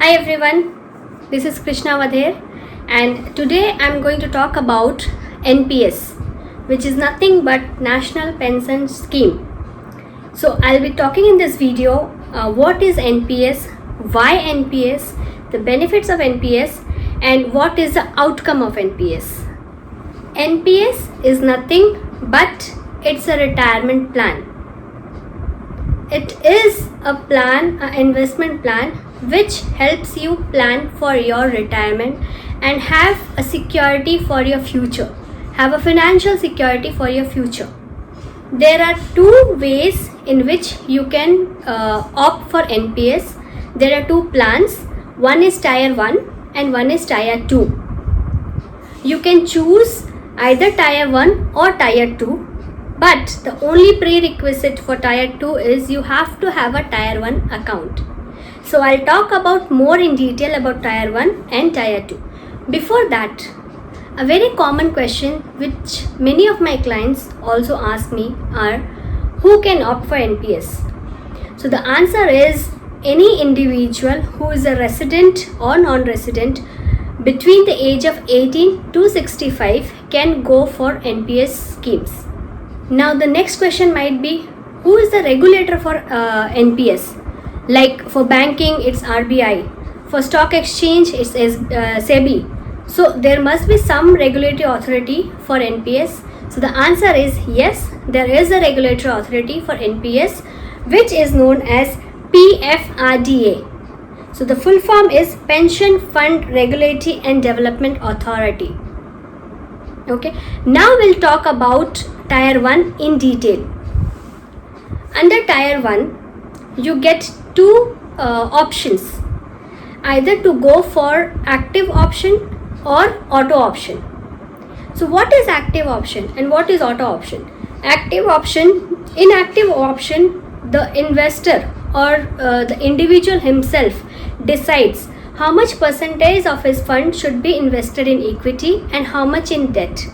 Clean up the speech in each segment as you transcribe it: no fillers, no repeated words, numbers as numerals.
Hi everyone, this is Krishna Wadher and today I'm going to talk about NPS, which is nothing but National Pension Scheme. So I'll be talking in this video what is NPS, why NPS, the benefits of NPS and what is the outcome of NPS. NPS is nothing but it's a retirement plan. It is a plan, an investment plan which helps you plan for your retirement and have a security for your future, have a financial security for your future. There are two ways in which you can opt for NPS. There are two plans, one is Tier 1 and one is Tier 2. You can choose either Tier 1 or Tier 2. But the only prerequisite for Tier 2 is you have to have a Tier 1 account. So I'll talk about more in detail about Tier 1 and Tier 2. Before that, a very common question which many of my clients also ask me are, who can opt for NPS? So the answer is any individual who is a resident or non-resident between the age of 18 to 65 can go for NPS schemes. Now the next question might be, who is the regulator for NPS? Like for banking, it's RBI. For stock exchange, it's SEBI. So there must be some regulatory authority for NPS. So the answer is yes, there is a regulatory authority for NPS, which is known as PFRDA. So the full form is Pension Fund Regulatory and Development Authority. Okay, now we'll talk about Tier 1 in detail. Under Tier 1, you get two options, either to go for active option or auto option. So what is active option and what is auto option? Active option, in active option, the investor or the individual himself decides how much percentage of his fund should be invested in equity and how much in debt.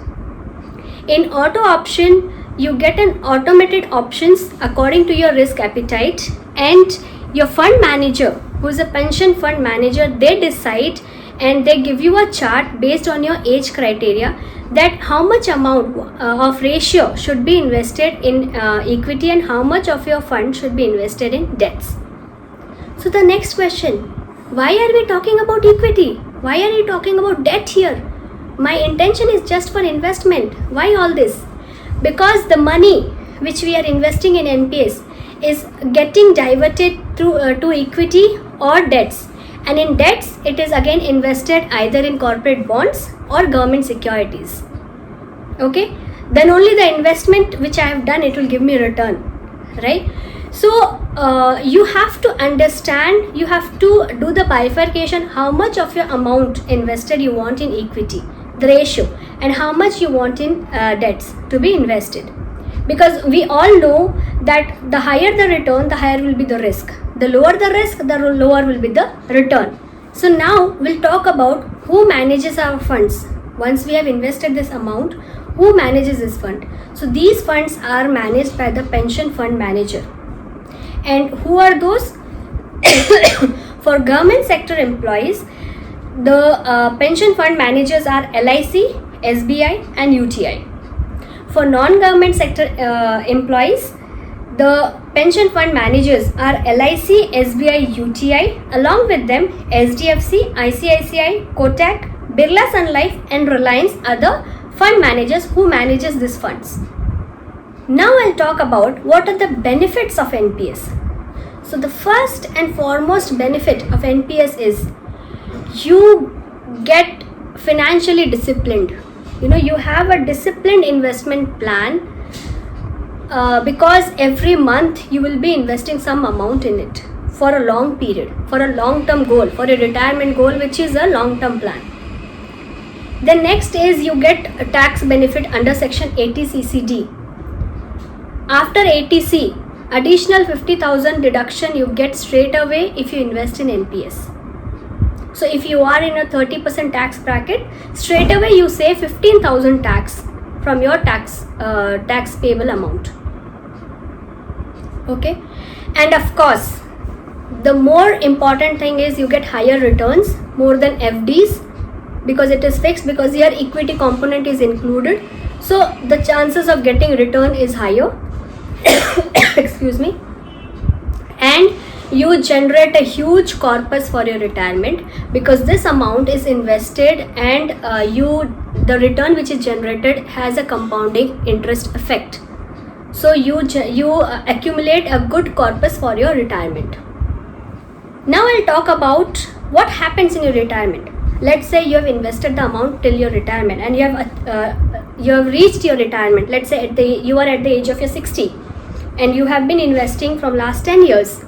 In auto option, you get an automated options according to your risk appetite, and your fund manager, who is a pension fund manager, they decide and they give you a chart based on your age criteria that how much amount of ratio should be invested in equity and how much of your fund should be invested in debts. So the next question, why are we talking about equity? Why are you talking about debt here? My intention is just for investment. Why all this? Because the money which we are investing in NPS is getting diverted to equity or debts. And in debts, it is again invested either in corporate bonds or government securities. Okay? Then only the investment which I have done, it will give me return. Right? So you have to understand, you have to do the bifurcation, how much of your amount invested you want in equity, the ratio, and how much you want in debts to be invested. Because we all know that the higher the return, the higher will be the risk. The lower the risk, the lower will be the return. So now we'll talk about who manages our funds. Once we have invested this amount, who manages this fund? So these funds are managed by the pension fund manager. And who are those? For government sector employees, the pension fund managers are LIC, SBI and UTI. For non-government sector employees, the pension fund managers are LIC, SBI, UTI. Along with them, SDFC, ICICI, Kotak, Birla Sun Life and Reliance are the fund managers who manages these funds. Now I'll talk about what are the benefits of NPS. So the first and foremost benefit of NPS is you get financially disciplined. You have a disciplined investment plan because every month you will be investing some amount in it for a long period, for a long-term goal, for a retirement goal, which is a long-term plan. The next is you get a tax benefit under section 80CCD. After 80C, additional 50,000 deduction you get straight away if you invest in NPS. So if you are in a 30% tax bracket, straight away you save 15,000 tax from your tax payable amount. Okay, and of course the more important thing is you get higher returns more than FDs, because it is fixed, because your equity component is included, so the chances of getting return is higher. Excuse me. And you generate a huge corpus for your retirement, because this amount is invested, and the return which is generated has a compounding interest effect. So you accumulate a good corpus for your retirement. Now I'll talk about what happens in your retirement. Let's say you have invested the amount till your retirement, and you have reached your retirement. Let's say you are at the age of your 60, and you have been investing from last 10 years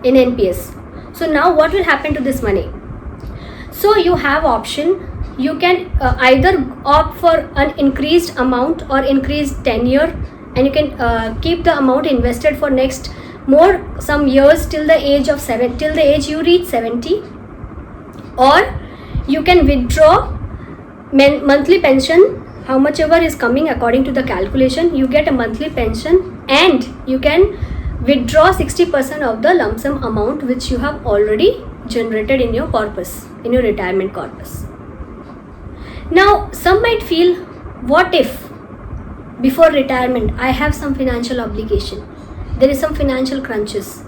in NPS. So now what will happen to this money? So you have option. You can either opt for an increased amount or increased tenure, and you can keep the amount invested for next some years till the age of till the age you reach 70, or you can withdraw monthly pension, how much ever is coming according to the calculation. You get a monthly pension, and you can withdraw 60% of the lump sum amount which you have already generated in your corpus, in your retirement corpus. Now some might feel, what if before retirement I have some financial obligation, there is some financial crunches,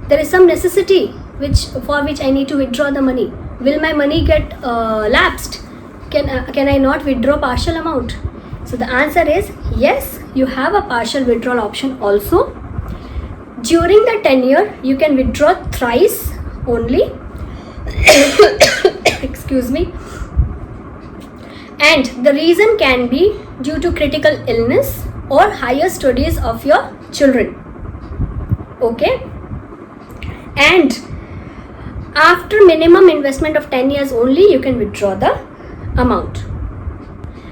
there is some necessity for which I need to withdraw the money? Will my money get lapsed? Can I not withdraw partial amount? So the answer is yes, you have a partial withdrawal option also. During the tenure, you can withdraw thrice only. Excuse me. And the reason can be due to critical illness or higher studies of your children. Okay? And after minimum investment of 10 years only, you can withdraw the amount.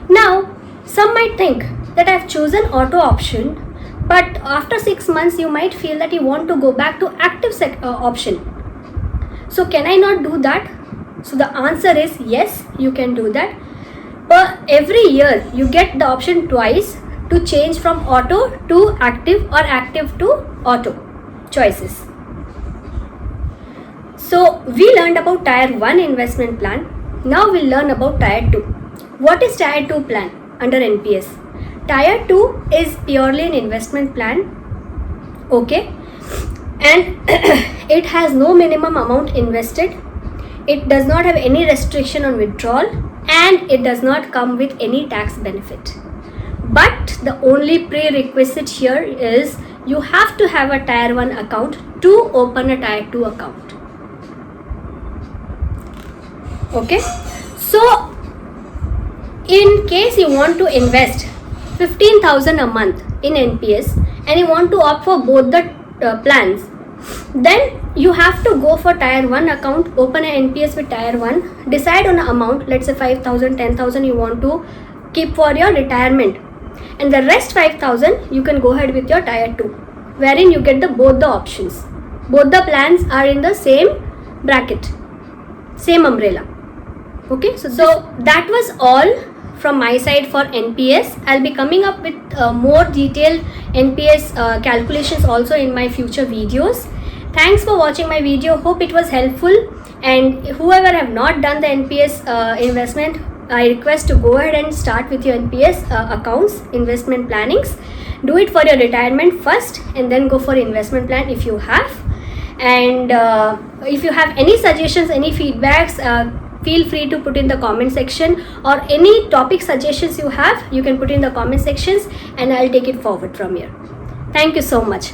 Now, some might think that I have chosen auto option, but after 6 months you might feel that you want to go back to active option. So can I not do that? So the answer is yes, you can do that. But every year you get the option twice to change from auto to active or active to auto choices. So we learned about Tier 1 investment plan. Now we'll learn about Tier 2. What is Tier 2 plan under NPS? Tier 2 is purely an investment plan. Okay. And it has no minimum amount invested. It does not have any restriction on withdrawal, and it does not come with any tax benefit. But the only prerequisite here is you have to have a Tier 1 account to open a Tier 2 account. Okay, so in case you want to invest 15,000 a month in NPS and you want to opt for both the plans, then you have to go for Tier 1 account, open an NPS with Tier 1, decide on an amount, let's say 5,000, 10,000 you want to keep for your retirement, and the rest 5,000 you can go ahead with your Tier 2, wherein you get both the options. Both the plans are in the same bracket, same umbrella. Okay, so that was all from my side for NPS. I'll be coming up with more detailed NPS calculations also in my future videos. Thanks for watching my video. Hope it was helpful, and whoever have not done the NPS investment, I request to go ahead and start with your NPS accounts, investment plannings. Do it for your retirement first and then go for investment plan if you have. And if you have any suggestions, any feedbacks, feel free to put in the comment section, or any topic suggestions you have, you can put in the comment sections and I'll take it forward from here. Thank you so much.